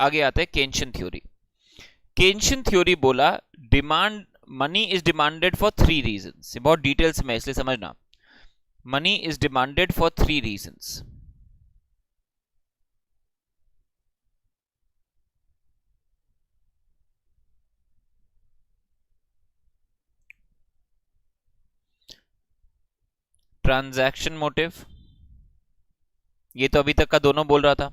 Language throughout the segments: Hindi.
आगे आते हैं केन्शियन थ्योरी। केन्शियन थ्योरी बोला demand money is demanded for 3 reasons. बहुत डिटेल्स में इसलिए समझना, money is demanded for 3 reasons. Transaction motive, ये तो अभी तक का दोनों बोल रहा था।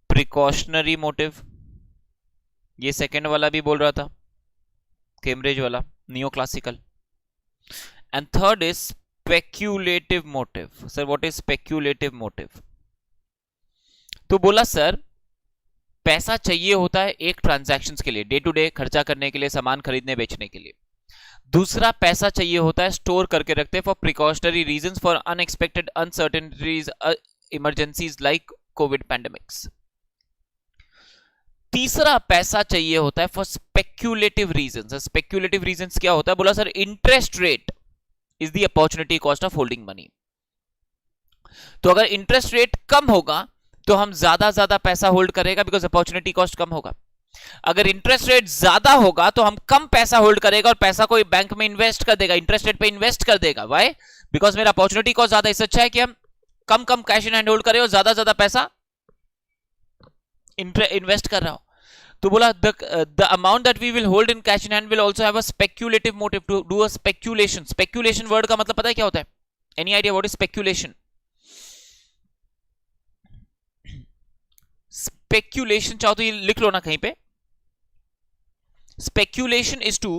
प्रिकॉशनरी मोटिव, ये सेकंड वाला भी बोल रहा था, कैम्ब्रिज वाला, neo classical. And third is speculative motive. Sir what is speculative motive? तो बोला सर पैसा चाहिए होता है एक ट्रांजैक्शंस के लिए, डे टू डे खर्चा करने के लिए, सामान खरीदने बेचने के लिए। दूसरा पैसा चाहिए होता है स्टोर करके रखते हैं for precautionary reasons, for unexpected uncertainties, emergencies like Covid pandemics. तीसरा पैसा चाहिए होता है for speculative reasons. Speculative reasons क्या होता है? बोला sir interest rate is the opportunity cost of holding money. तो अगर इंटरेस्ट रेट कम होगा तो हम ज्यादा पैसा होल्ड करेगा, बिकॉज अपॉर्चुनिटी कॉस्ट कम होगा। अगर इंटरेस्ट रेट ज्यादा होगा तो हम कम पैसा होल्ड करेगा और पैसा को बैंक में इन्वेस्ट कर देगा, इंटरेस्ट रेट पे इन्वेस्ट कर देगा। व्हाई? बिकॉज मेरा अपॉर्चुनिटी कॉस्ट ज्यादा। इससे अच्छा है कि हम कम कैश इन हैंड होल्ड करें और ज्यादा पैसा इन्वेस्ट कर रहा हो। तो बोला the amount that we will hold in cash in hand will also have a speculative motive to do a speculation. Speculation word का मतलब पता है क्या होता है? Any idea what is speculation? Speculation चाहो तो ये लिख लो ना कहीं पे। Speculation is to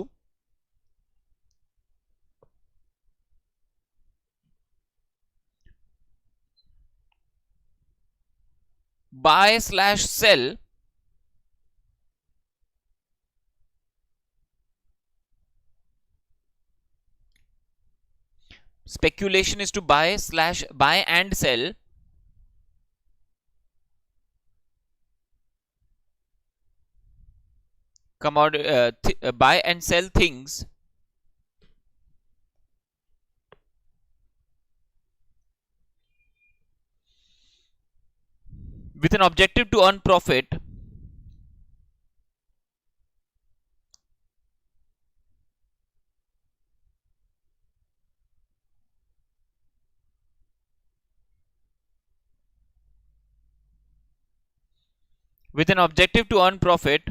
buy/sell speculation is to buy and sell buy and sell things with an objective to earn profit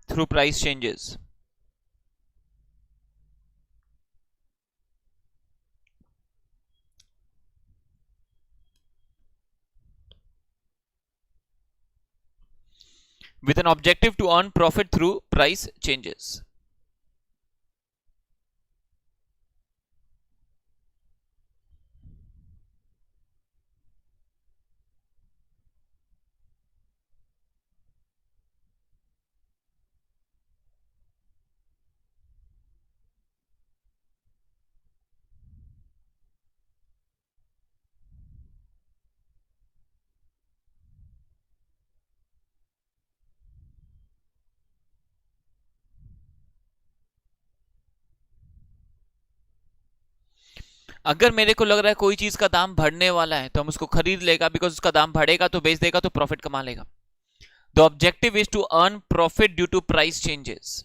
through price changes. With an objective to earn profit through price changes. अगर मेरे को लग रहा है कोई चीज का दाम बढ़ने वाला है तो हम उसको खरीद लेगा, बिकॉज उसका दाम बढ़ेगा तो बेच देगा तो प्रॉफिट कमा लेगा। The objective is to earn profit due to price changes.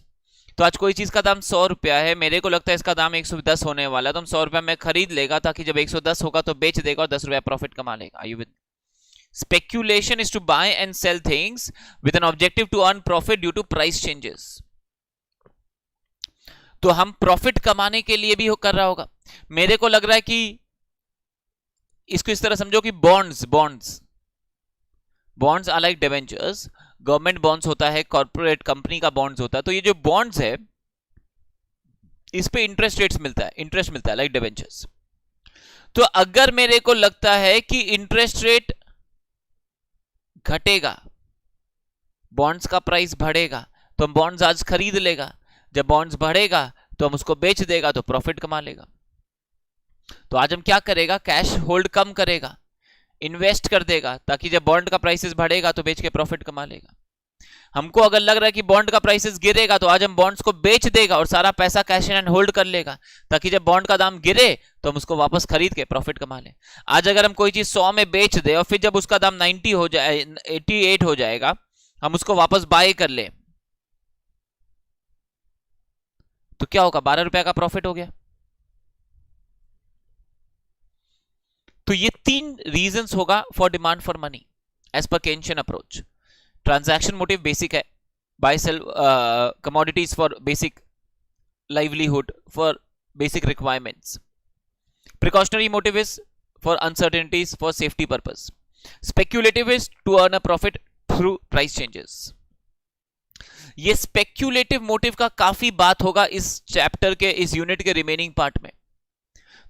तो आज कोई चीज का दाम 100 रुपया है, मेरे को लगता है इसका दाम 110 होने वाला है, तो हम 100 रुपया में खरीद लेगा ताकि जब 110 होगा तो बेच देगा और 10 रुपया प्रॉफिट कमा लेगा। Are you with? Speculation is to buy and sell things with an objective to earn profit due to price changes. तो हम प्रॉफिट कमाने के लिए भी कर रहा होगा। मेरे को लग रहा है कि इसको इस तरह समझो कि bonds are like debentures. Government bonds होता है, कॉर्पोरेट कंपनी का बॉन्ड्स होता है। तो ये जो बॉन्ड्स है इस पे इंटरेस्ट मिलता है लाइक डिबेंचर्स। तो अगर मेरे को लगता है कि इंटरेस्ट रेट घटेगा, बॉन्ड्स का प्राइस बढ़ेगा, तो हम बॉन्ड्स आज खरीद लेगा। जब बॉन्ड्स बढ़ेगा तो हम उसको बेच देगा तो प्रॉफिट कमा लेगा। तो आज हम क्या करेगा? कैश होल्ड कम करेगा, इन्वेस्ट कर देगा, ताकि जब बॉन्ड का प्राइसेस बढ़ेगा तो बेच के प्रॉफिट कमा लेगा। हमको अगर लग रहा है कि बॉन्ड का प्राइसेस गिरेगा तो आज हम बॉन्ड्स को बेच देगा और सारा पैसा कैश इन एंड होल्ड कर लेगा, ताकि जब बॉन्ड का दाम गिरे तो हम उसको वापस खरीद के प्रॉफिट कमा लें। आज अगर हम कोई चीज 100 में बेच दे और फिर जब उसका दाम 90 हो जाए, 88 हो जाएगा, हम उसको वापस बाय कर ले तो क्या होगा, 12 रुपए का प्रॉफिट हो गया। तो ये 3 रीजंस होगा for demand for money as per Keynesian approach. Transaction motive basic है, buy sell commodities for basic livelihood, for basic requirements. Precautionary motive is for uncertainties, for safety purpose. Speculative is to earn a profit through price changes. ये स्पेक्यूलेटिव मोटिव का काफी बात होगा इस चैप्टर के, इस यूनिट के रिमेनिंग पार्ट में।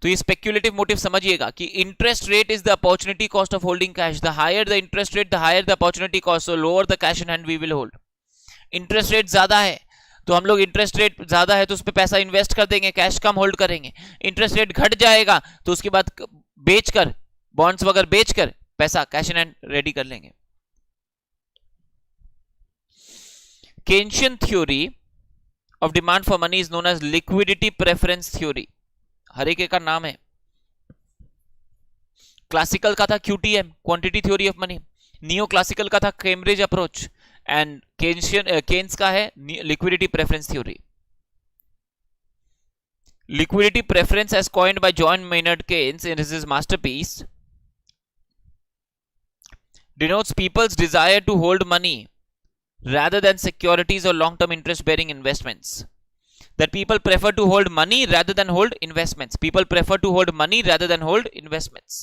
तो ये स्पेक्यूलेटिव मोटिव समझिएगा कि interest rate is the opportunity cost of holding cash. The higher the interest rate, the higher the opportunity cost, so lower the cash in hand we will hold. Interest rate ज्यादा है तो हम लोग, इंटरेस्ट रेट ज्यादा है तो उस पर पैसा इन्वेस्ट कर देंगे, कैश कम होल्ड करेंगे। इंटरेस्ट रेट घट जाएगा तो उसके बाद बेचकर, बॉन्ड्स वगैरह बेचकर पैसा कैश इन हैंड रेडी कर लेंगे। Keynesian theory of demand for money is known as liquidity preference theory. हर एक का नाम है। क्लासिकल का था QTM, quantity theory of money. Neo classical का था कैम्ब्रिज अप्रोच, एंड केन्स का है liquidity preference theory. Liquidity preference as coined by John Maynard Keynes in his masterpiece denotes people's desire to hold money rather than securities or long-term interest-bearing investments. That people prefer to hold money rather than hold investments. People prefer to hold money rather than hold investments.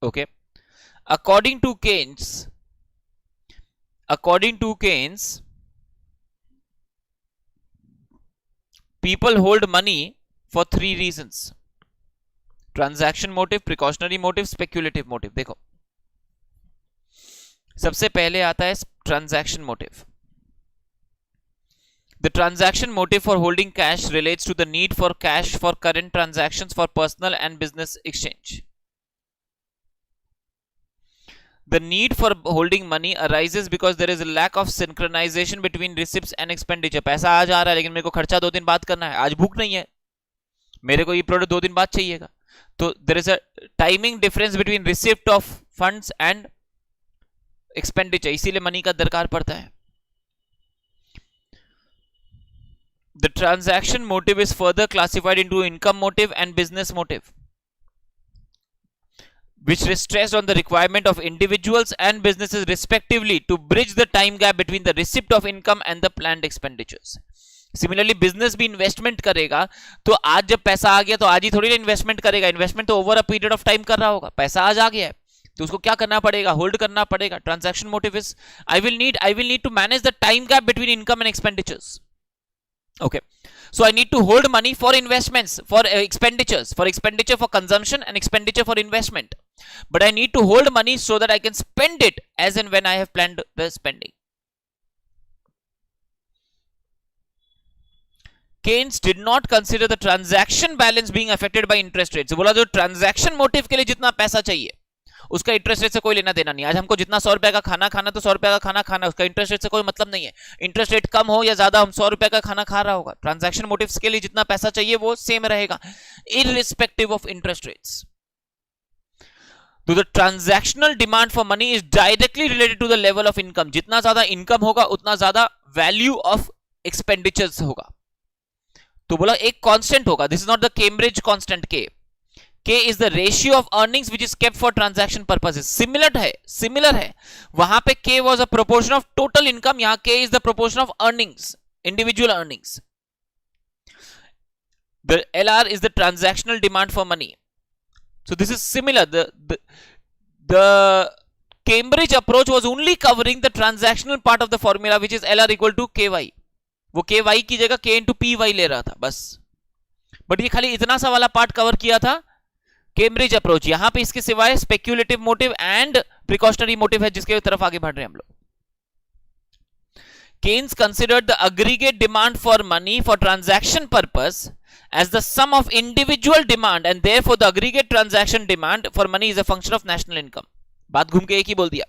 Okay. According to Keynes, people hold money for 3 reasons: transaction motive, precautionary motive, speculative motive. देखो, सबसे पहले आता है transaction motive. The transaction motive for holding cash relates to the need for cash for current transactions for personal and business exchange. The need for holding money arises because there is a lack of synchronisation between receipts and expenditure. पैसा आज आ रहा है लेकिन मेरे को खर्चा 2 दिन बाद करना है, आज भूख नहीं है, मेरे को ये प्रोडक्ट 2 दिन बाद चाहिएगा। तो there is a timing difference between receipt of funds and expenditure, इसीलिए मनी का दरकार पड़ता है। The transaction motive is further classified into income motive and business motive, which is stressed on the requirement of individuals and businesses respectively to bridge the time gap between the receipt of income and the planned expenditures. Similarly, business भी इन्वेस्टमेंट करेगा तो आज जब पैसा आ गया तो आज ही थोड़ी ना इन्वेस्टमेंट करेगा, इन्वेस्टमेंट तो over a period of time कर रहा होगा। पैसा आज आ गया है तो उसको क्या करना पड़ेगा, होल्ड करना पड़ेगा। Transaction motive is I will need to manage the time gap between income and expenditures. Okay, so I need to hold money for investments, for expenditures, for expenditure for consumption and expenditure for investment, but I need to hold money so that I can spend it as and when I have planned the spending. Keynes did not consider the transaction balance being affected by interest rates. बोला जो transaction motive के लिए जितना पैसा चाहिए उसका इंटरेस्ट रेट से कोई लेना देना नहीं। आज हमको जितना 100 रुपए का खाना खाना तो 100 रुपए का खाना खाना, उसका इंटरेस्ट रेट से कोई मतलब नहीं है। इंटरेस्ट रेट कम हो या ज्यादा, हम 100 रुपए का खाना खा रहा होगा। ट्रांजैक्शन मोटिव्स के लिए जितना पैसा चाहिए वो सेम रहेगा इररिस्पेक्टिव ऑफ इंटरेस्ट रेट्स। तो the transactional demand for money is directly related to the level of income. जितना ज्यादा इनकम होगा उतना ज्यादा वैल्यू ऑफ एक्सपेंडिचर्स होगा। तो बोला एक कांस्टेंट होगा, this is not the Cambridge constant के। K is the ratio of earnings which is kept for transaction purposes. Similar है। वहां पे K was a proportion of total income, यहाँ K is the proportion of earnings, individual earnings. The LR is the transactional demand for money. So this is similar. The Cambridge approach was only covering the transactional part of the formula, which is LR equal to KY. वो KY की जगह K into PY ले रहा था बस, बट ये खाली इतना सा वाला पार्ट कवर किया था कैम्ब्रिज अप्रोच। यहां पे इसके सिवाय speculative motive and precautionary motive है जिसके तरफ आगे बढ़ रहे हैं हम लोग। Keynes considered the aggregate demand for money for transaction purpose as the sum of individual demand and therefore the aggregate transaction demand for money is a function of national income. बात घूम के एक ही बोल दिया।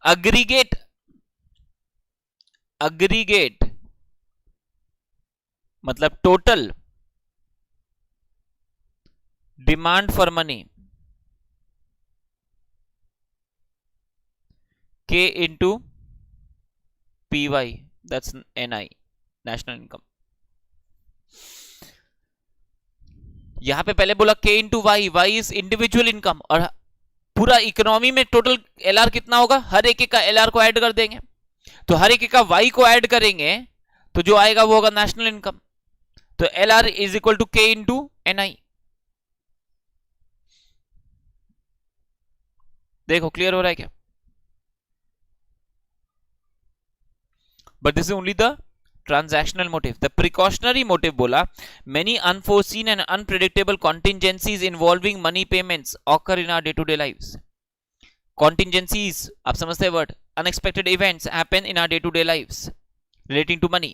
aggregate अग्रीगेट मतलब total demand for money K into PY, that's NI, national income. यहां पे पहले बोला K into Y, Y is individual income, और पूरा इकोनॉमी में टोटल LR कितना होगा, हर एक का LR को ऐड कर देंगे, तो हर एक का Y को ऐड करेंगे तो जो आएगा वो होगा नेशनल इनकम। तो LR is equal to K into NI। देखो क्लियर हो रहा है क्या? But this is only the transactional motive. The precautionary motive बोला, many unforeseen and unpredictable contingencies involving money payments occur in our day-to-day lives. Contingencies, आप समझते हैं word? Unexpected events happen in our day-to-day lives relating to money.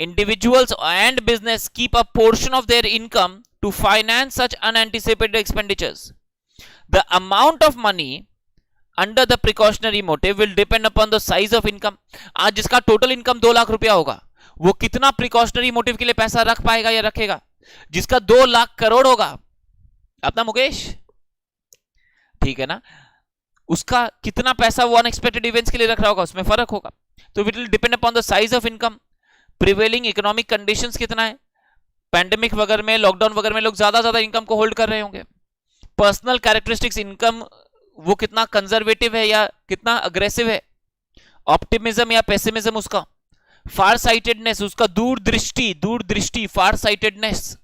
Individuals and business keep a portion of their income to finance such unanticipated expenditures. The amount of money under the precautionary motive will depend upon the size of income. आज जिसका टोटल इनकम 2 लाख रुपया होगा वो कितना प्रिकॉशनरी मोटिव के लिए पैसा रख पाएगा या रखेगा? जिसका 2 लाख करोड़ होगा, अपना मुकेश, ठीक है ना, उसका कितना पैसा वो अनएक्सपेक्टेड इवेंट्स के लिए रख रहा होगा, उसमें फर्क होगा। तो it will depend upon the size of income, prevailing economic conditions कितना है, पैंडेमिक वगैरह में, लॉकडाउन वगैरह में लोग ज्यादा इनकम को होल्ड कर रहे होंगे, पर्सनल कैरेक्टरिस्टिक्स, इनकम वो कितना कंजर्वेटिव है या कितना अग्रेसिव है, ऑप्टिमिज्म या पेसिमिज्म उसका, फार साइटेडनेस उसका, दूरदृष्टि फार साइटेडनेस,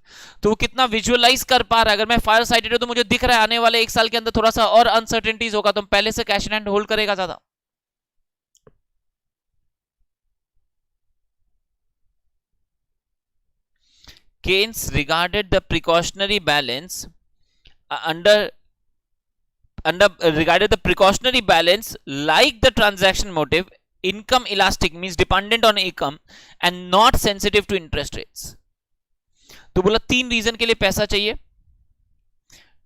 तो वो कितना विजुअलाइज कर पा रहा है। अगर मैं फार साइटेड हूं तो मुझे दिख रहा है आने वाले 1 साल के अंदर थोड़ा सा और अनसर्टेनिटीज होगा, तो पहले से कैश इन हैंड होल्ड करेगा ज्यादा। Keynes regarded the precautionary balance regarded the precautionary balance like the transaction motive, income elastic means dependent on income and not sensitive to interest rates. तो बोला 3 रीजन के लिए पैसा चाहिए,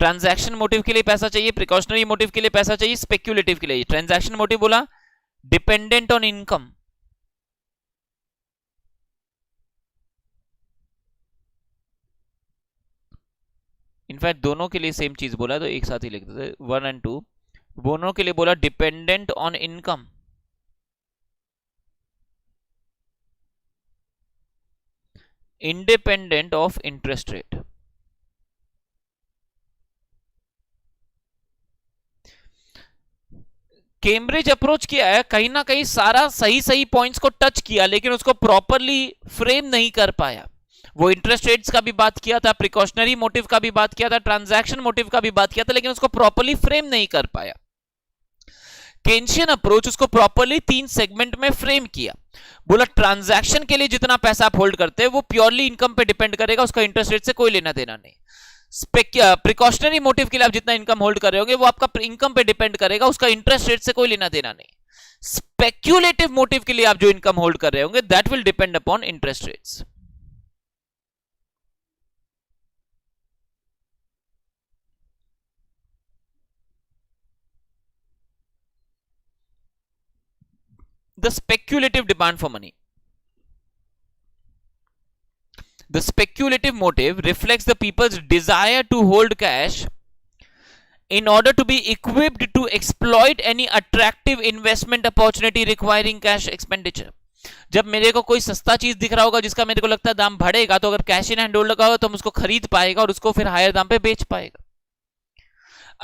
ट्रांजैक्शन मोटिव के लिए पैसा चाहिए, प्रिकॉशनरी मोटिव के लिए पैसा चाहिए, स्पेक्यूलेटिव के लिए। ट्रांजैक्शन मोटिव बोला डिपेंडेंट ऑन इनकम, इनफैक्ट दोनों के लिए सेम चीज बोला तो एक साथ ही लिख देते 1 और 2, दोनों के लिए बोला dependent on income, independent of interest rate. Cambridge approach किया है, कहीं ना कहीं सारा सही पॉइंट्स को टच किया, लेकिन उसको प्रॉपरली फ्रेम नहीं कर पाया। वो इंटरेस्ट रेट्स का भी बात किया था, प्रिकॉशनरी मोटिव का भी बात किया था, ट्रांजैक्शन मोटिव का भी बात किया था, लेकिन उसको प्रॉपरली फ्रेम नहीं कर पाया। केन्शियन अप्रोच उसको प्रॉपरली 3 सेगमेंट में फ्रेम किया, बोला ट्रांजैक्शन के लिए जितना पैसा आप होल्ड करते हैं वो प्योरली इनकम पे डिपेंड करेगा, उसका इंटरेस्ट रेट से कोई लेना देना नहीं। प्रिकॉशनरी मोटिव के लिए आप जितना इनकम होल्ड कर रहे होंगे वो आपका इनकम पे डिपेंड करेगा, उसका इंटरेस्ट रेट से कोई लेना देना नहीं। स्पेक्यूलेटिव मोटिव के लिए आप जो इनकम होल्ड कर रहे होंगे that will depend upon interest rates. The speculative demand for money. The speculative motive reflects the people's desire to hold cash in order to be equipped to exploit any attractive investment opportunity requiring cash expenditure. जब मेरे को कोई सस्ता चीज दिख रहा होगा जिसका मेरे को लगता है दाम बढ़ेगा, तो अगर कैश इन हैंड होल्ड लगा होगा तो हम उसको खरीद पाएगा और उसको फिर हायर दाम पे बेच पाएगा।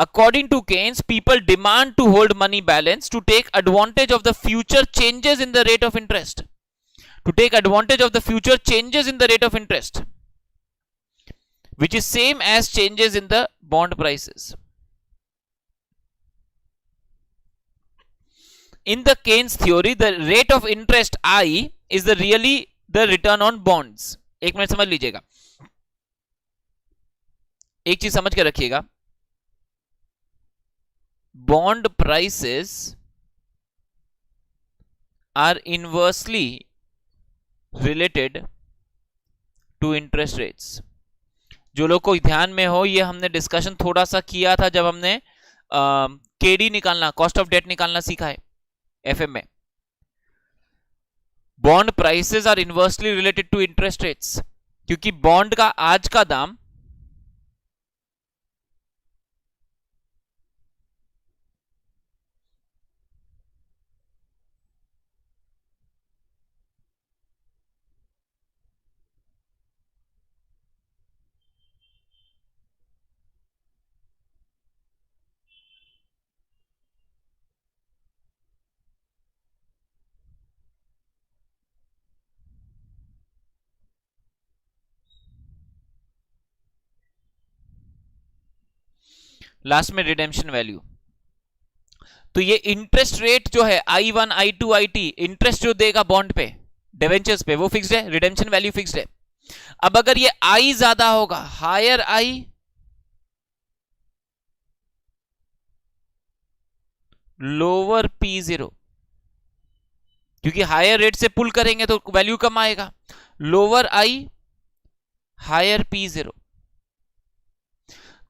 According to Keynes, people demand to hold money balance to take advantage of the future changes in the rate of interest. To take advantage of the future changes in the rate of interest, which is same as changes in the bond prices. In the Keynes theory, the rate of interest I is really the return on bonds. एक मिनट समझ लीजिएगा, एक चीज समझ के रखिएगा, bond prices are inversely related to interest rates. जो लोग को ध्यान में हो, ये हमने डिस्कशन थोड़ा सा किया था जब हमने केडी निकालना, कॉस्ट ऑफ डेट निकालना सीखा है एफएम में। Bond prices are inversely related to interest rates, क्योंकि बॉन्ड का आज का दाम लास्ट में रिडेम्पशन वैल्यू, तो ये इंटरेस्ट रेट जो है I1 I2 IT, इंटरेस्ट जो देगा बॉन्ड पे डिवेंचर्स पे वो फिक्स्ड है, रिडेम्पशन वैल्यू फिक्स्ड है। अब अगर ये I ज्यादा होगा, हायर I लोअर P0, क्योंकि हायर रेट से पुल करेंगे तो वैल्यू कम आएगा, लोअर I हायर P0।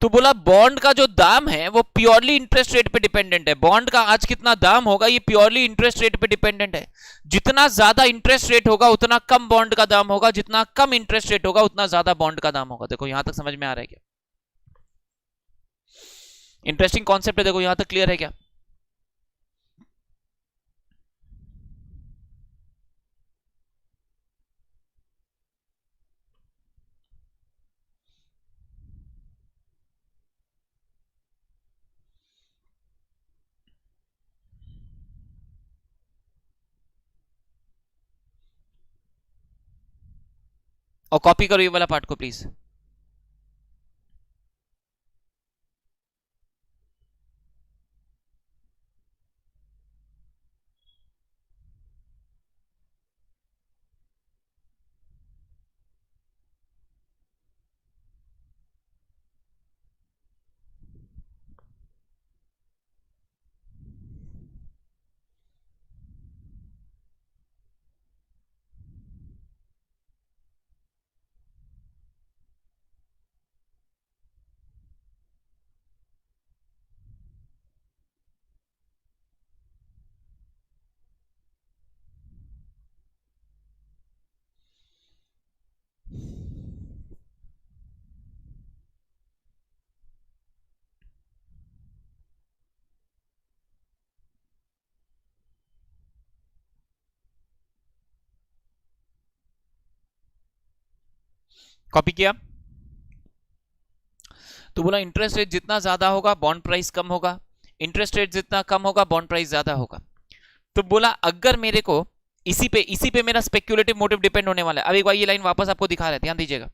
तो बोला बॉन्ड का जो दाम है वो प्योरली इंटरेस्ट रेट पे डिपेंडेंट है। बॉन्ड का आज कितना दाम होगा ये प्योरली इंटरेस्ट रेट पे डिपेंडेंट है। जितना ज्यादा इंटरेस्ट रेट होगा उतना कम बॉन्ड का दाम होगा, जितना कम इंटरेस्ट रेट होगा उतना ज्यादा बॉन्ड का दाम होगा। देखो यहां तक समझ में आ रहा है क्या? इंटरेस्टिंग कॉन्सेप्ट है, देखो यहां तक क्लियर है क्या? और कॉपी करो ये वाला पार्ट को प्लीज। कॉपी किया तो बोला इंटरेस्ट रेट जितना ज्यादा होगा बॉन्ड प्राइस कम होगा, इंटरेस्ट रेट जितना कम होगा बॉन्ड प्राइस ज्यादा होगा। तो बोला अगर मेरे को इसी पे मेरा स्पेक्युलेटिव मोटिव डिपेंड होने वाला है। अब एक बार ये लाइन वापस आपको दिखा रहे हैं, ध्यान दीजिएगा।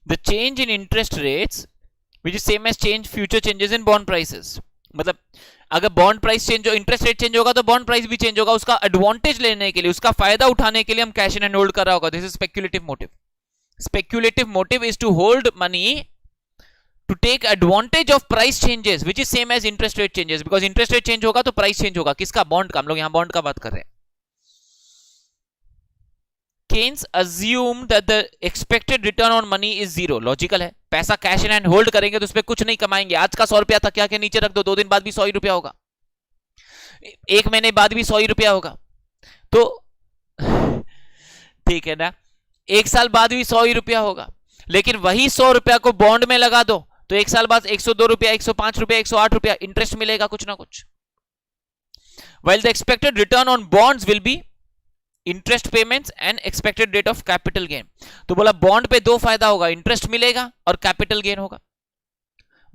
The change in interest rates which is same as change future changes in bond prices, मतलब अगर बॉन्ड प्राइस चेंज हो, इंटरेस्ट रेट चेंज होगा तो बॉन्ड प्राइस भी चेंज होगा। उसका एडवांटेज लेने के लिए, उसका फायदा उठाने के लिए हम कैश इन एंड होल्ड कर रहा होगा। This is speculative motive. Speculative motive is to hold money to take advantage of price changes which is same as interest rate changes, because interest rate change होगा तो प्राइस चेंज होगा। किसका? बॉन्ड का। हम लोग यहां बॉन्ड का बात कर रहे हैं। Keynes assumed that the expected return on money is zero. Logical है, पैसा कैश इन हैंड होल्ड करेंगे तो उस पर कुछ नहीं कमाएंगे। आज का 100 रुपया था, क्या क्या नीचे रख दो, 2 दिन बाद भी 100 ही रुपया होगा, 1 महीने बाद भी 100 ही रुपया होगा। तो ठीक है ना, 1 साल बाद भी 100 ही रुपया होगा। लेकिन वही 100 रुपया को बॉन्ड में लगा दो तो 1 साल बाद 102 रुपया, 105 रुपया, 108 रुपया इंटरेस्ट मिलेगा कुछ ना कुछ। While the expected return on bonds will be interest payments and expected rate of capital gain. तो बोला बॉन्ड पे 2 फायदा होगा, इंटरेस्ट मिलेगा और कैपिटल गेन होगा।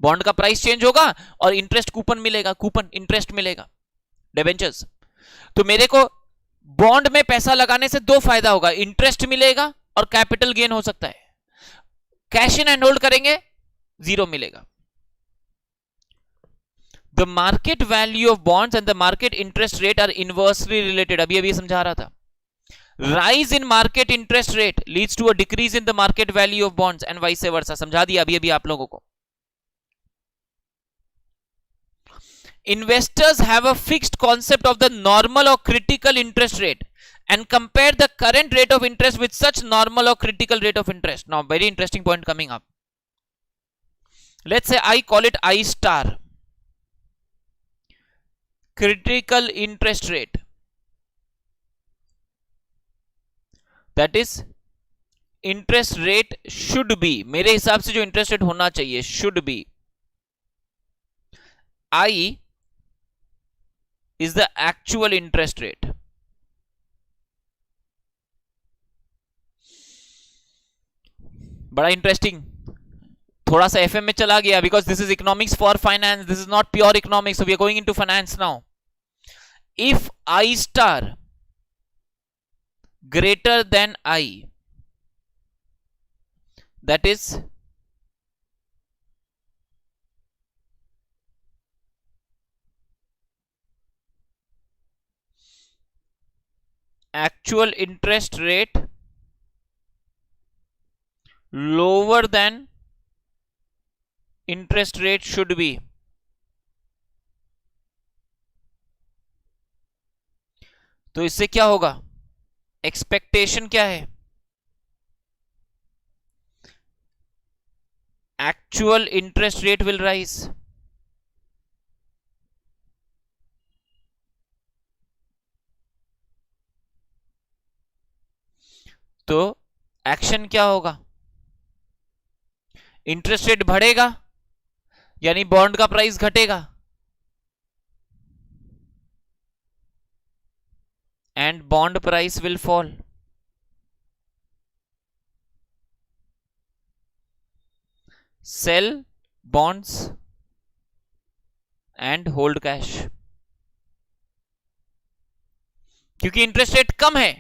बॉन्ड का प्राइस चेंज होगा और इंटरेस्ट कूपन मिलेगा, कूपन इंटरेस्ट मिलेगा, डिबेंचर्स। तो मेरे को बॉन्ड में पैसा लगाने से 2 फायदा होगा, इंटरेस्ट मिलेगा और कैपिटल गेन हो सकता है। कैश इन एंड होल्ड करेंगे 0 मिलेगा। The market value of bonds and the market interest rate are inversely related. अभी समझा रहा था। Rise in market interest rate leads to a decrease in the market value of bonds and vice versa। समझा दिया अभी आप लोगों को। Investors have a fixed concept of the normal or critical interest rate and compare the current rate of interest with such normal or critical rate of interest. Now, very interesting point coming up. Let's say I call it I star, critical interest rate. That is, interest rate should be, मेरे हिसाब से जो interest rate होना चाहिए should be, I is the actual interest rate. बड़ा इंटरेस्टिंग, थोड़ा सा एफएम में चला गया, because this is economics for finance, this is not pure economics, so we are going into finance now. If I star greater than I, that is actual interest rate lower than interest rate should be, तो इससे क्या होगा, एक्सपेक्टेशन क्या है, actual interest rate will rise. तो एक्शन क्या होगा, इंटरेस्ट रेट बढ़ेगा यानी बॉन्ड का प्राइस घटेगा, and bond price will fall. Sell bonds and hold cash, क्योंकि इंटरेस्ट रेट कम है,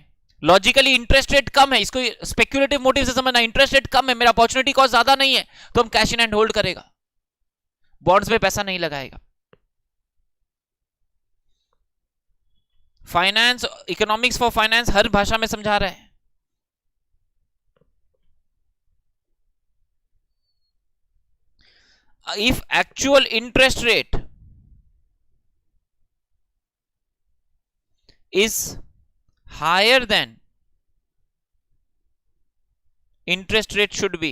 लॉजिकली इंटरेस्ट रेट कम है, इसको स्पेक्युलेटिव मोटिव से समझना, इंटरेस्ट रेट कम है, मेरा अपॉर्चुनिटी कॉस्ट ज्यादा नहीं है, तो हम कैश इन एंड होल्ड करेगा, बॉन्ड्स में पैसा नहीं लगाएगा. फाइनेंस, इकोनॉमिक्स फॉर फाइनेंस हर भाषा में समझा रहे हैं. If actual interest rate is higher than interest rate should be,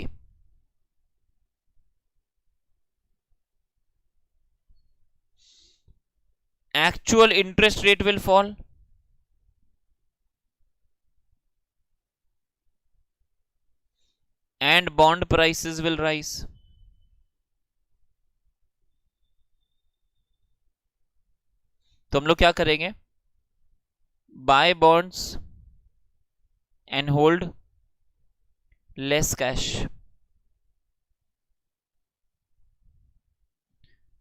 actual interest rate will fall and bond prices will rise. तो हम लोग क्या करेंगे, buy bonds and hold less cash,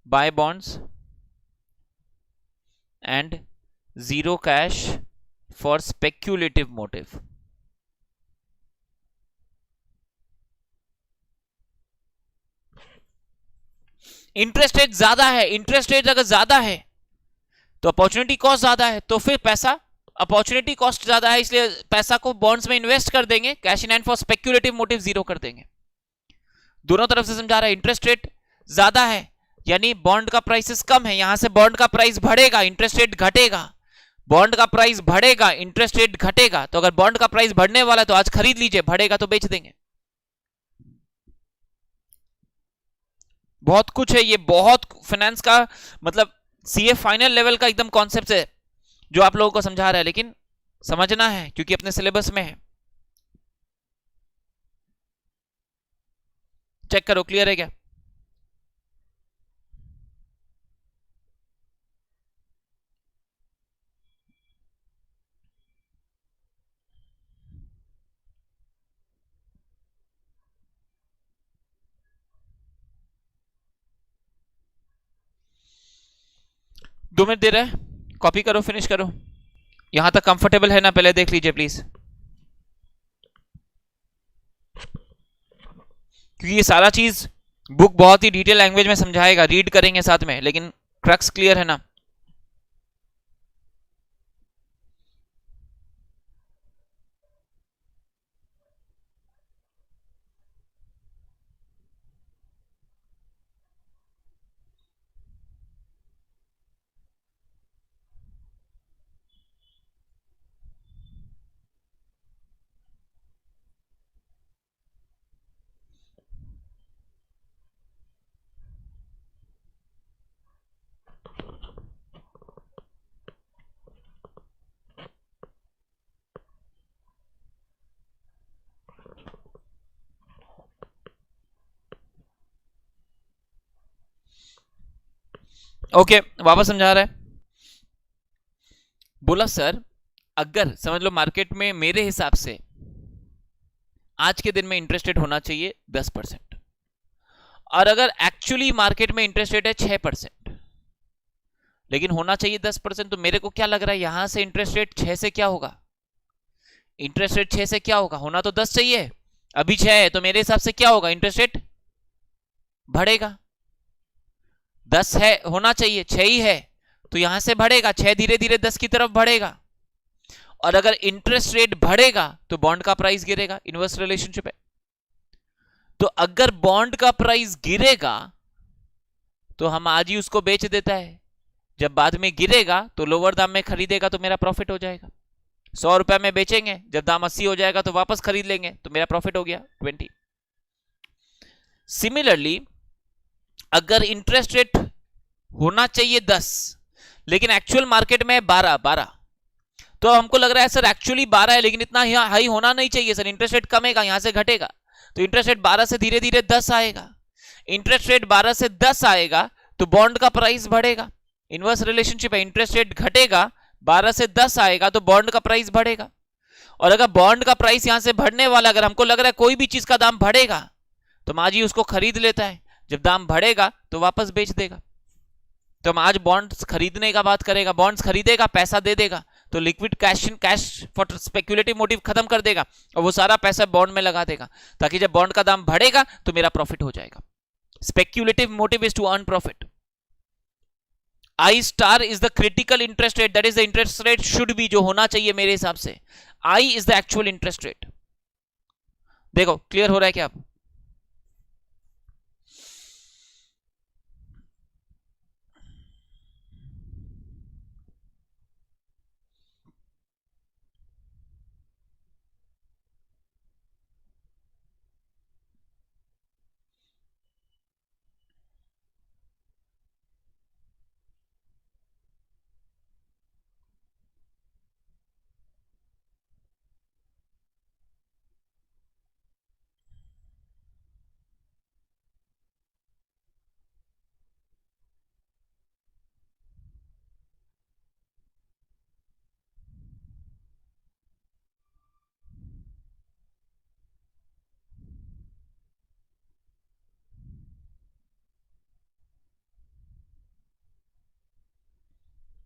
buy bonds and zero cash for speculative motive. Interest rate ज्यादा है, इंटरेस्ट रेट अगर ज्यादा है तो अपॉर्चुनिटी कॉस्ट ज्यादा है, तो फिर पैसा, अपॉर्चुनिटी कॉस्ट ज्यादा है इसलिए पैसा को बॉन्ड्स में इन्वेस्ट कर देंगे, cash in hand for speculative motive zero कर देंगे. दोनों तरफ से समझा रहा है, इंटरेस्ट रेट ज्यादा है यानी बॉन्ड का प्राइसेस कम है, यहां से बॉन्ड का प्राइस बढ़ेगा, इंटरेस्ट रेट घटेगा, बॉन्ड का प्राइस बढ़ेगा, इंटरेस्ट रेट घटेगा. तो अगर बॉन्ड का प्राइस बढ़ने वाला है तो आज खरीद लीजिए, बढ़ेगा तो बेच देंगे. बहुत कुछ है ये, बहुत फाइनेंस का मतलब सीए फाइनल लेवल का एकदम कॉन्सेप्ट है जो आप लोगों को समझा रहा है, लेकिन समझना है क्योंकि अपने सिलेबस में है. चेक करो, क्लियर है क्या? दो मिनट दे रहा है, कॉपी करो, फिनिश करो. यहां तक कंफर्टेबल है ना, पहले देख लीजिए प्लीज, क्योंकि ये सारा चीज बुक बहुत ही डिटेल लैंग्वेज में समझाएगा, रीड करेंगे साथ में, लेकिन क्रक्स क्लियर है ना. ओके वापस समझा रहा है। बोला सर अगर समझ लो मार्केट में मेरे हिसाब से आज के दिन में इंटरेस्ट रेट होना चाहिए 10%, और अगर एक्चुअली मार्केट में इंटरेस्ट रेट है 6%, लेकिन होना चाहिए 10%, तो मेरे को क्या लग रहा है यहां से इंटरेस्ट रेट 6 से क्या होगा, इंटरेस्ट रेट 6 से क्या होगा, होना तो 10 चाहिए, अभी 6 है, तो मेरे हिसाब से क्या होगा, इंटरेस्ट रेट बढ़ेगा। 10 है होना चाहिए, 6 ही है, तो यहां से बढ़ेगा, 6 धीरे धीरे 10 की तरफ बढ़ेगा, और अगर इंटरेस्ट रेट बढ़ेगा तो बॉन्ड का प्राइस गिरेगा, इनवर्स रिलेशनशिप है। तो अगर बॉन्ड का प्राइस गिरेगा तो हम आज ही उसको बेच देता है, जब बाद में गिरेगा तो लोअर दाम में खरीदेगा तो मेरा प्रॉफिट हो जाएगा। 100 रुपए में बेचेंगे, जब दाम 80 हो जाएगा तो वापस खरीद लेंगे, तो मेरा प्रॉफिट हो गया 20। सिमिलरली अगर इंटरेस्ट रेट होना चाहिए 10 लेकिन एक्चुअल मार्केट में 12, तो हमको लग रहा है सर एक्चुअली 12 है लेकिन इतना हाई होना नहीं चाहिए सर, इंटरेस्ट रेट कमेगा, यहां से घटेगा, तो इंटरेस्ट रेट 12 से धीरे धीरे 10 आएगा, इंटरेस्ट रेट 12 से 10 आएगा तो बॉन्ड का प्राइस बढ़ेगा, इनवर्स रिलेशनशिप है, इंटरेस्ट रेट घटेगा 12 से 10 आएगा तो बॉन्ड का प्राइस बढ़ेगा, और अगर बॉन्ड का प्राइस यहां से बढ़ने वाला, अगर हमको लग रहा है कोई भी चीज का दाम बढ़ेगा तो हम आज ही उसको खरीद लेता है, जब दाम बढ़ेगा तो वापस बेच देगा। तो हम आज बॉन्ड्स खरीदने का बात करेगा, बॉन्ड्स खरीदेगा, पैसा दे देगा, तो liquid cash for speculative motive खत्म कर देगा और वो सारा पैसा बॉन्ड में लगा देगा, ताकि जब बॉन्ड का दाम बढ़ेगा तो मेरा प्रॉफिट हो जाएगा। Speculative motive is to earn profit. I star is the critical interest rate, that is the interest rate should be, जो होना चाहिए मेरे हिसाब से। I is the actual interest rate. देखो क्लियर हो रहा है क्या अब?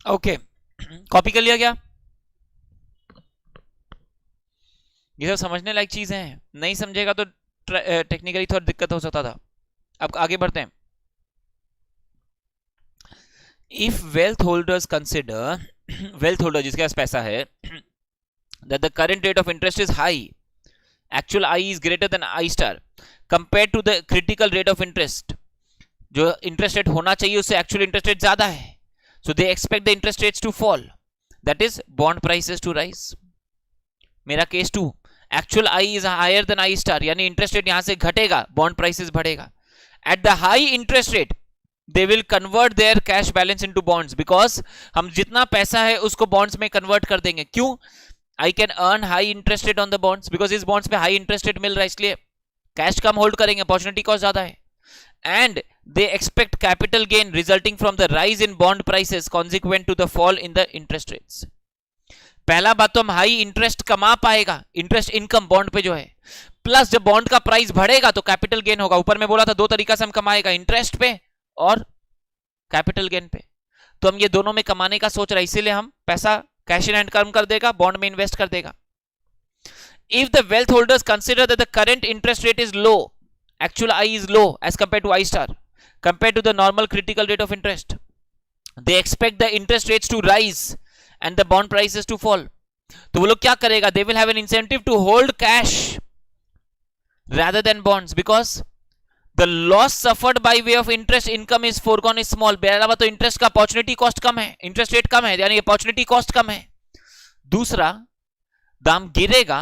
ओके कॉपी कर लिया क्या? ये सब समझने लायक चीजें हैं, नहीं समझेगा तो टेक्निकली थोड़ा दिक्कत हो सकता था। अब आगे बढ़ते हैं। If wealth holders consider, wealth holder जिसके पास पैसा है, that the current rate of interest is high, actual I is greater than I star compared to the critical rate of interest, जो इंटरेस्ट रेट होना चाहिए उससे एक्चुअल इंटरेस्ट रेट ज्यादा है, so they expect the interest rates to fall, that is bond prices to rise। मेरा case 2, actual I is higher than I star, यानी इंटरेस्ट रेट यहां से घटेगा, बॉन्ड प्राइसेस बढ़ेगा। At the high interest rate they will convert their cash balance into bonds, because हम जितना पैसा है उसको bonds में convert कर देंगे। क्यों? I can earn high interest rate on the bonds, because इस bonds पे high interest rate मिल रहा है, इसलिए कैश कम होल्ड करेंगे, अपॉर्चुनिटी कॉस्ट ज्यादा है। And they expect capital gain resulting from the rise in bond prices consequent to the fall in the interest rates। पहला बात तो हम हाई इंटरेस्ट कमा पाएगा, इंटरेस्ट इनकम बॉन्ड पे जो है, प्लस जब बॉन्ड का प्राइस बढ़ेगा तो कैपिटल गेन होगा। ऊपर में बोला था 2 तरीका से हम कमाएगा, इंटरेस्ट पे और कैपिटल गेन पे, तो हम ये दोनों में कमाने का सोच रहे हैं, इसीलिए हम पैसा कैश इन हैंड कम कर देगा, बॉन्ड में इन्वेस्ट कर देगा। If the wealth holders consider that the current interest rate is low, actual I is low as compare to I star, compare to the normal critical rate of interest, they expect the interest rates to rise and the bond prices to fall. तो वो लोग क्या करेगा, they will have an incentive to hold cash rather than bonds, because the loss suffered by way of interest income is foregone is small। पहला तो इंटरेस्ट का अपॉर्चुनिटी कॉस्ट कम है, इंटरेस्ट रेट कम है, यानी अपॉर्चुनिटी कॉस्ट कम है। दूसरा, दाम गिरेगा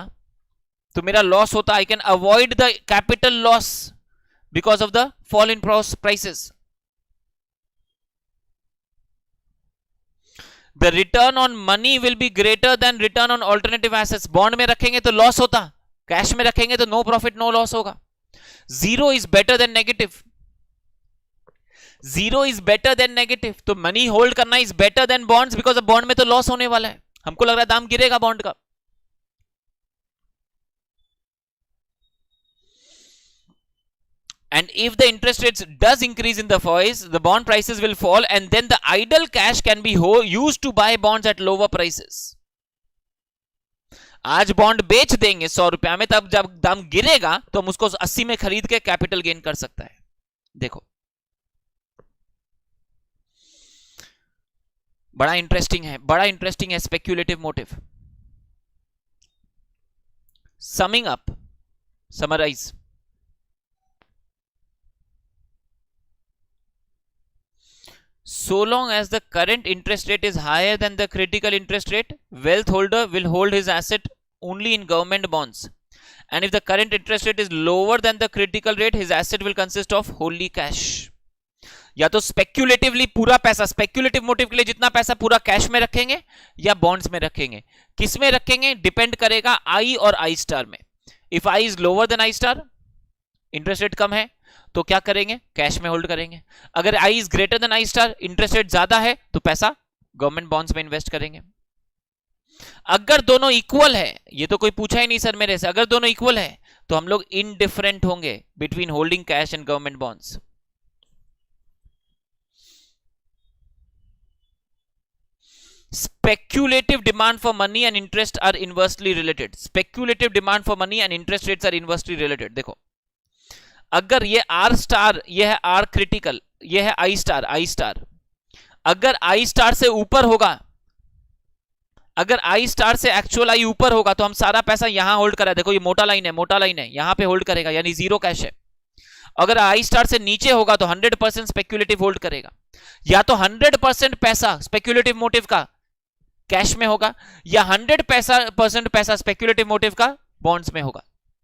तो मेरा लॉस होता, I can avoid the capital loss because of the fall in prices. The return on money will be greater than return on alternative assets. Bond में रखेंगे तो लॉस होता, कैश में रखेंगे तो नो प्रॉफिट नो लॉस होगा। Zero is better than negative. Zero is better than negative, तो मनी होल्ड करना is better than bonds, because bond में तो लॉस होने वाला है, हमको लग रहा है दाम गिरेगा बॉन्ड का. And if the interest rates does increase in the FOIs, the bond prices will fall, and then the idle cash can be used to buy bonds at lower prices. आज बॉन्ड बेच देंगे 100 रुपया में, तब जब दाम गिरेगा तो हम उसको 80 में खरीद के कैपिटल गेन कर सकता है. देखो बड़ा इंटरेस्टिंग है speculative motive. Summing up, summarise. So long as the current interest rate is higher than the critical interest rate, wealth holder will hold his asset only in government bonds. And if the current interest rate is lower than the critical rate, his asset will consist of wholly cash. या तो स्पेक्यूलेटिवली पूरा पैसा, स्पेक्यूलेटिव मोटिव के लिए जितना पैसा पूरा कैश में रखेंगे या बॉन्ड्स में रखेंगे. किस में रखेंगे डिपेंड करेगा आई और आई स्टार में. If i is lower than I star, interest rate कम है, तो क्या करेंगे, कैश में होल्ड करेंगे. अगर i is greater than I star, interest rate ज्यादा है, तो पैसा गवर्नमेंट बॉन्ड्स में इन्वेस्ट करेंगे. अगर दोनों इक्वल है, ये तो कोई पूछा ही नहीं सर मेरे से, अगर दोनों इक्वल है तो हम लोग इनडिफरेंट होंगे between holding cash and government bonds. Speculative demand for money and interest are inversely related. Speculative demand for money and interest rates are inversely related. देखो अगर ये आर स्टार, ये है आर क्रिटिकल, ये है आई स्टार, आई स्टार, अगर आई स्टार से ऊपर होगा, अगर आई स्टार से एक्चुअल आई ऊपर होगा तो हम सारा पैसा यहां होल्ड करा. देखो ये मोटा लाइन है, मोटा लाइन है, यहां पे होल्ड करेगा यानी जीरो कैश है. अगर आई स्टार से नीचे होगा तो 100% स्पेक्यूलेटिव होल्ड करेगा. या तो 100% पैसा स्पेक्यूलेटिव मोटिव का कैश में होगा, या 100% पैसा स्पेक्यूलेटिव मोटिव का बॉन्ड्स में होगा.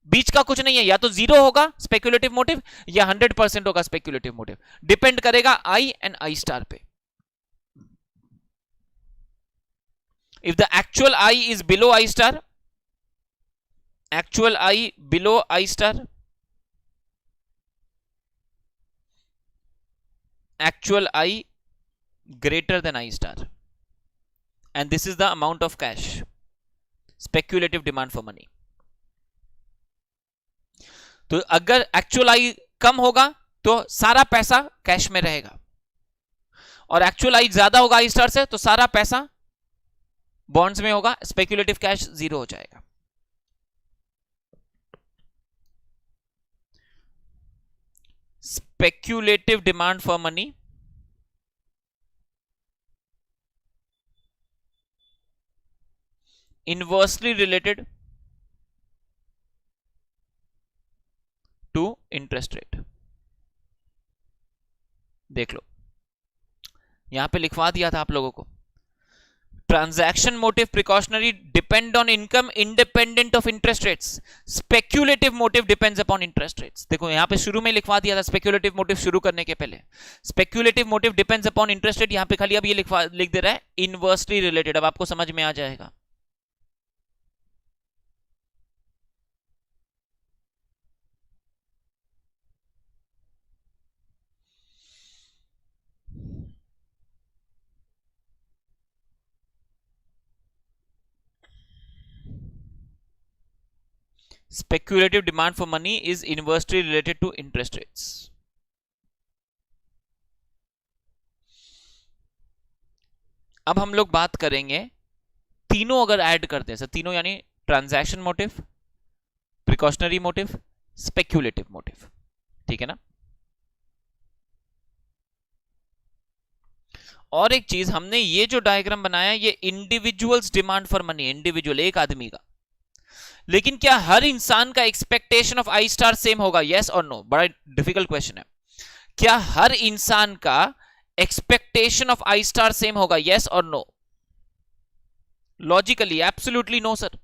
बीच का कुछ नहीं है, या तो जीरो होगा स्पेक्यूलेटिव मोटिव या 100% होगा स्पेक्यूलेटिव मोटिव. डिपेंड करेगा आई एंड आई स्टार पे. If the actual I is below I star, actual I below I star, actual I greater than I star, and this is the amount of cash, speculative demand for money. तो अगर actual I कम होगा तो सारा पैसा कैश में रहेगा, और actual I ज्यादा होगा I स्टार से तो सारा पैसा बॉन्ड्स में होगा, स्पेक्यूलेटिव कैश जीरो हो जाएगा. Speculative demand for money inversely related to interest rate. देख लो यहां पे लिखवा दिया था आप लोगों को. Transaction motive precautionary depend on income independent of interest rates. Speculative motive depends upon interest rates. देखो यहां पे शुरू में लिखवा दिया था speculative motive शुरू करने के पहले. Speculative motive depends upon interest rate, यहां पे खाली अब ये लिख दे रहा है inversely related. अब आपको समझ में आ जाएगा. Speculative demand for money is inversely related to interest rates. अब हम लोग बात करेंगे तीनों अगर ऐड करते हैं, तीनों यानी transaction motive, precautionary motive, speculative motive. ठीक है ना. और एक चीज, हमने ये जो डायग्राम बनाया ये individuals demand for money, individual एक आदमी का, लेकिन क्या हर इंसान का expectation of i star same होगा, यस और नो? बड़ा डिफिकल्ट क्वेश्चन है. क्या हर इंसान का expectation of i star same होगा, यस और no? Logically absolutely no sir.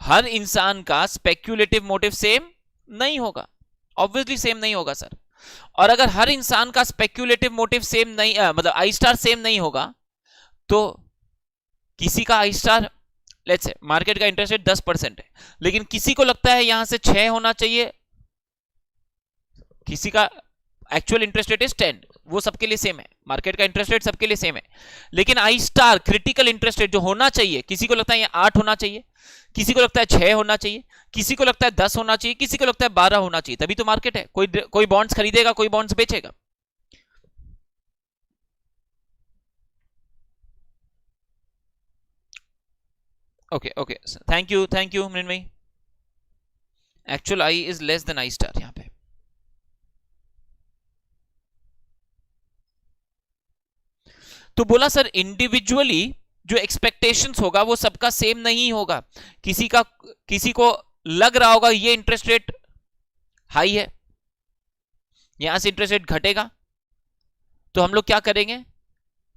हर इंसान का स्पेक्यूलेटिव मोटिव सेम नहीं होगा, ऑब्वियसली सेम नहीं होगा सर. और अगर हर इंसान का स्पेक्यूलेटिव मोटिव सेम नहीं, मतलब आई स्टार सेम नहीं होगा, तो किसी का आई स्टार, लेट्स से मार्केट का इंटरेस्ट रेट 10% है, लेकिन किसी को लगता है यहां से 6 होना चाहिए, किसी का एक्चुअल इंटरेस्ट रेट इज 10, वो सबके लिए सेम है, मार्केट का इंटरेस्ट रेट सबके लिए सेम है। लेकिन आई स्टार क्रिटिकल इंटरेस्ट रेट जो होना चाहिए, किसी को लगता है ये 8 होना चाहिए, किसी को लगता है 6 होना चाहिए, किसी को लगता है 10 होना चाहिए, किसी को लगता है 12 होना चाहिए, तभी तो मार्केट है। कोई बॉन्ड्स खरीदेगा, कोई बॉन्ड्स बेचेगा। Okay okay, thank you Mrinmayee. Actual I is less than I star यहां पे। तो बोला सर इंडिविजुअली जो एक्सपेक्टेशंस होगा वो सबका सेम नहीं होगा, किसी को लग रहा होगा ये इंटरेस्ट रेट हाई है, यहां से इंटरेस्ट रेट घटेगा, तो हम लोग क्या करेंगे,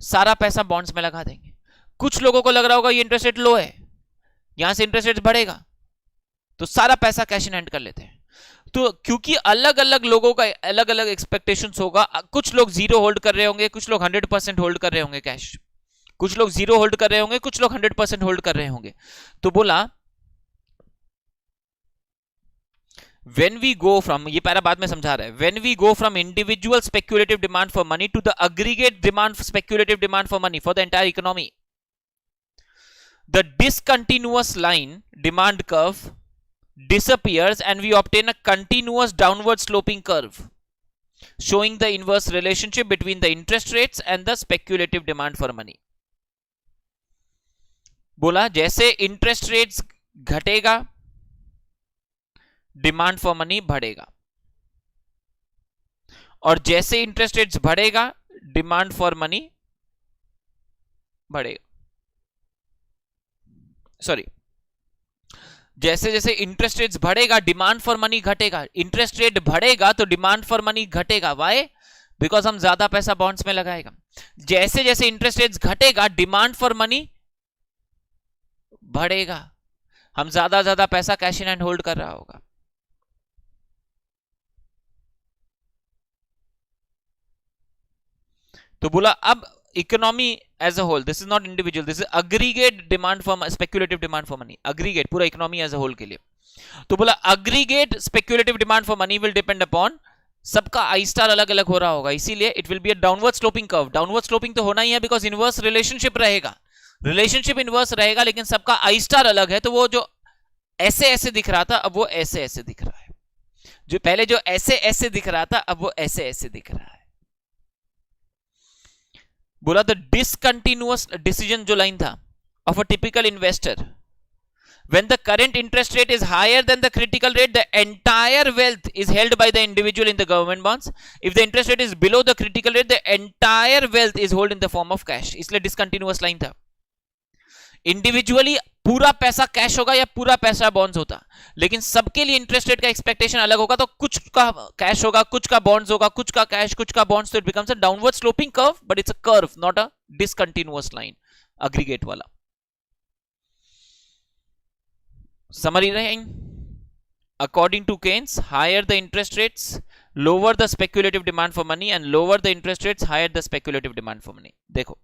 सारा पैसा बॉन्ड्स में लगा देंगे। कुछ लोगों को लग रहा होगा ये इंटरेस्ट रेट लो है, यहां से इंटरेस्ट रेट बढ़ेगा, तो सारा पैसा कैश इन हैंड कर लेते हैं। तो क्योंकि अलग अलग लोगों का अलग अलग एक्सपेक्टेशंस होगा, कुछ लोग 0 होल्ड कर रहे होंगे, कुछ लोग 100% होल्ड कर रहे होंगे कैश, कुछ लोग 0 होल्ड कर रहे होंगे, कुछ लोग 100% होल्ड कर रहे होंगे। तो बोला when we go from, ये पैरा बाद में समझा रहा है, when we go from individual speculative demand for money to the aggregate demand for speculative demand for money for the entire economy, the discontinuous line demand curve disappears and we obtain a continuous downward sloping curve showing the inverse relationship between the interest rates and the speculative demand for money. बोला जैसे इंटरेस्ट रेट्स घटेगा डिमांड फॉर मनी बढ़ेगा, और जैसे इंटरेस्ट रेट्स बढ़ेगा डिमांड फॉर मनी बढ़ेगा, सॉरी, जैसे जैसे इंटरेस्ट रेट्स बढ़ेगा डिमांड फॉर मनी घटेगा, इंटरेस्ट रेट बढ़ेगा तो डिमांड फॉर मनी घटेगा। व्हाई? बिकॉज हम ज्यादा पैसा बॉन्ड्स में लगाएगा। जैसे जैसे इंटरेस्ट रेट्स घटेगा डिमांड फॉर मनी बढ़ेगा, हम ज्यादा पैसा कैश इन हैंड होल्ड कर रहा होगा। तो बोला अब economy as a whole, this is not individual, this is aggregate demand for speculative demand for money, aggregate पूरा इकोनॉमी एज अ होल के लिए। तो बोला aggregate speculative demand for money will depend upon, सबका आई स्टार अलग अलग हो रहा होगा, इसीलिए it will be a downward sloping curve. Downward sloping तो होना ही है बिकॉज इनवर्स रिलेशनशिप रहेगा, रिलेशनशिप इनवर्स रहेगा, लेकिन सबका आई स्टार अलग है। तो वो जो ऐसे ऐसे दिख रहा था अब वो ऐसे ऐसे दिख रहा है, जो पहले जो ऐसे ऐसे दिख रहा था अब वो ऐसे ऐसे दिख रहा है। बोला द डिसकंटिन्यूअस डिसीजन जो लाइन था of a typical investor, when the current interest rate is higher than the critical rate, the entire wealth is held by the individual in the government bonds. If the interest rate is below the critical rate, the entire wealth is held in the form of cash. इसलिए डिसकंटिन्यूअस लाइन था। इंडिविजुअली पूरा पैसा कैश होगा या पूरा पैसा बॉन्ड्स होता, लेकिन सबके लिए इंटरेस्ट रेट का एक्सपेक्टेशन अलग होगा, तो कुछ का कैश होगा, कुछ का बॉन्ड्स होगा, कुछ का कैश, कुछ का बॉन्ड्स। तो it becomes a downward sloping curve, but it's a curve, not a discontinuous line, aggregate वाला। Summary रहें, according to Keynes, higher the interest rates, lower the speculative demand for money, and lower the interest rates, higher the speculative demand for money. देखो